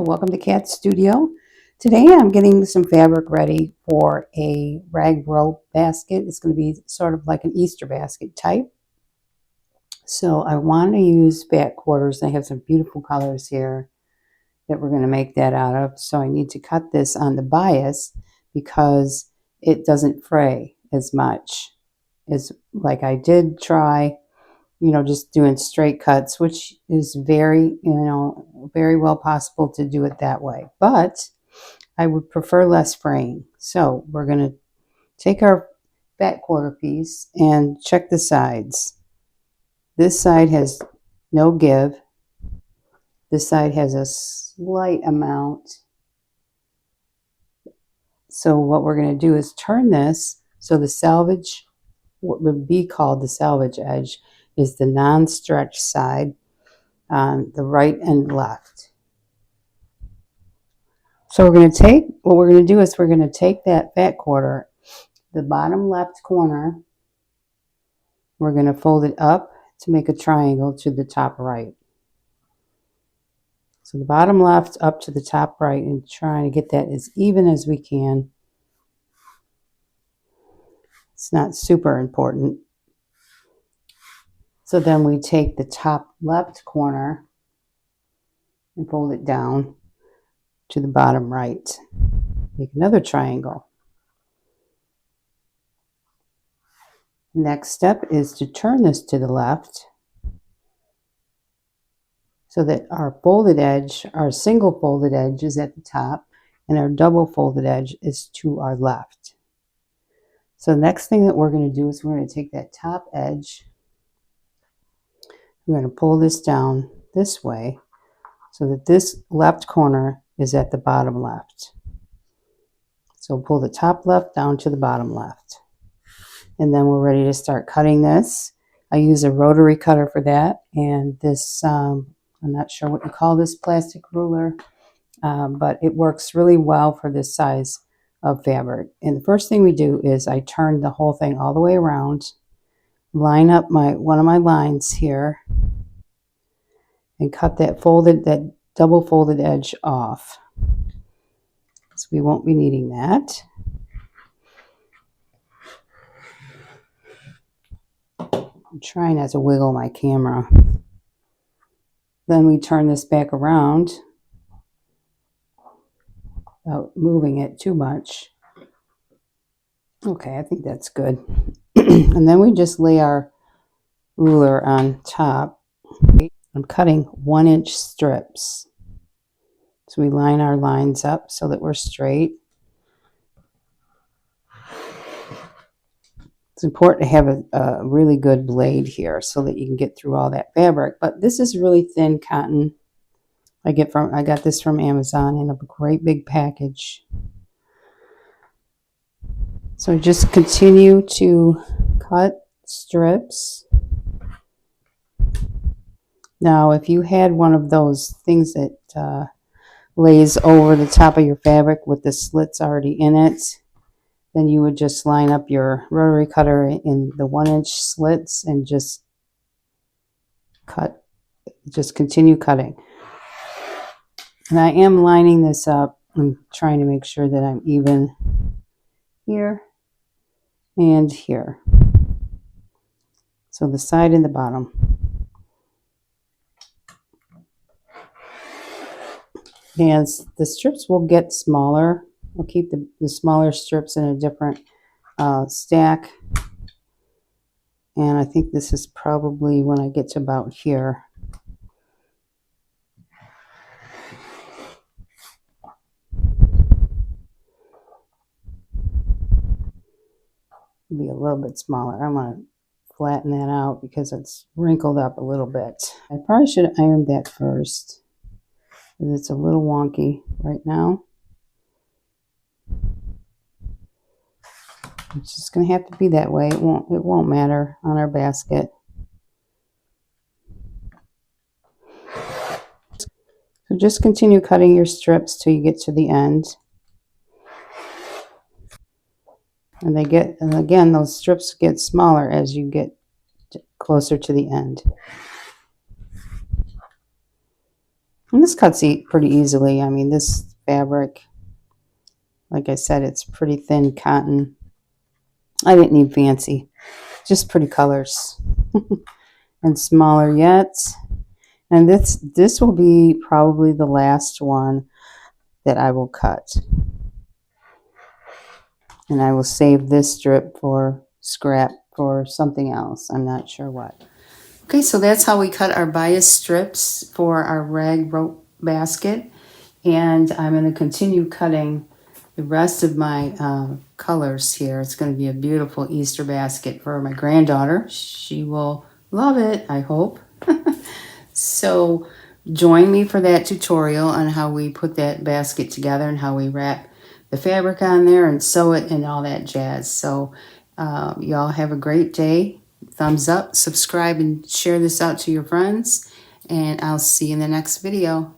welcome to Cat Studio. Today I'm getting some fabric ready for a rag rope basket. It's going to be sort of like an Easter basket type. So I want to use fat quarters. I have some beautiful colors here that we're going to make that out of. So I need to cut this on the bias because it doesn't fray as much as like I did try, just doing straight cuts, which is very well possible to do it that way. But I would prefer less fraying. So we're going to take our fat quarter piece and check the sides. This side has no give. This side has a slight amount. So what we're going to do is turn this so the salvage, what would be called the salvage edge, is the non-stretch side on the right and left. So what we're going to do is we're going to take that fat quarter, the bottom left corner, we're going to fold it up to make a triangle to the top right. So the bottom left up to the top right, and trying to get that as even as we can. It's not super important. So then we take the top left corner and fold it down to the bottom right. Make another triangle. Next step is to turn this to the left so that our folded edge, our single folded edge is at the top and our double folded edge is to our left. So the next thing that we're going to do is we're going to take that top edge, we're going to pull this down this way so that this left corner is at the bottom left. So pull the top left down to the bottom left. And then we're ready to start cutting this. I use a rotary cutter for that, and this, I'm not sure what you call this plastic ruler, but it works really well for this size of fabric. And the first thing we do is I turn the whole thing all the way around, line up one of my lines here, and cut that double folded edge off. So we won't be needing that. I'm trying not to wiggle my camera. Then we turn this back around without moving it too much. Okay, I think that's good. And then we just lay our ruler on top. I'm cutting 1-inch strips. So we line our lines up so that we're straight. It's important to have a really good blade here so that you can get through all that fabric. But this is really thin cotton. I got this from Amazon in a great big package. So just continue to cut strips. Now, if you had one of those things that lays over the top of your fabric with the slits already in it, then you would just line up your rotary cutter in the 1-inch slits and just cut. Just continue cutting. And I am lining this up. I'm trying to make sure that I'm even here and here. So the side and the bottom. And the strips will get smaller. I'll keep the smaller strips in a different stack. And I think this is probably when I get to about here. Be a little bit smaller. I'm going to flatten that out because it's wrinkled up a little bit. I probably should have ironed that first because it's a little wonky right now. It's just going to have to be that way. It won't matter on our basket. So just continue cutting your strips till you get to the end. And again, those strips get smaller as you get closer to the end. And this cuts pretty easily. I mean, this fabric, like I said, it's pretty thin cotton. I didn't need fancy, just pretty colors. And smaller yet. And this will be probably the last one that I will cut. And I will save this strip for scrap for something else. I'm not sure what. Okay, so that's how we cut our bias strips for our rag rope basket. And I'm going to continue cutting the rest of my colors here. It's going to be a beautiful Easter basket for my granddaughter. She will love it, I hope. So join me for that tutorial on how we put that basket together and how we wrap the fabric on there and sew it and all that jazz. So y'all have a great day. Thumbs up, subscribe, and share this out to your friends. And I'll see you in the next video.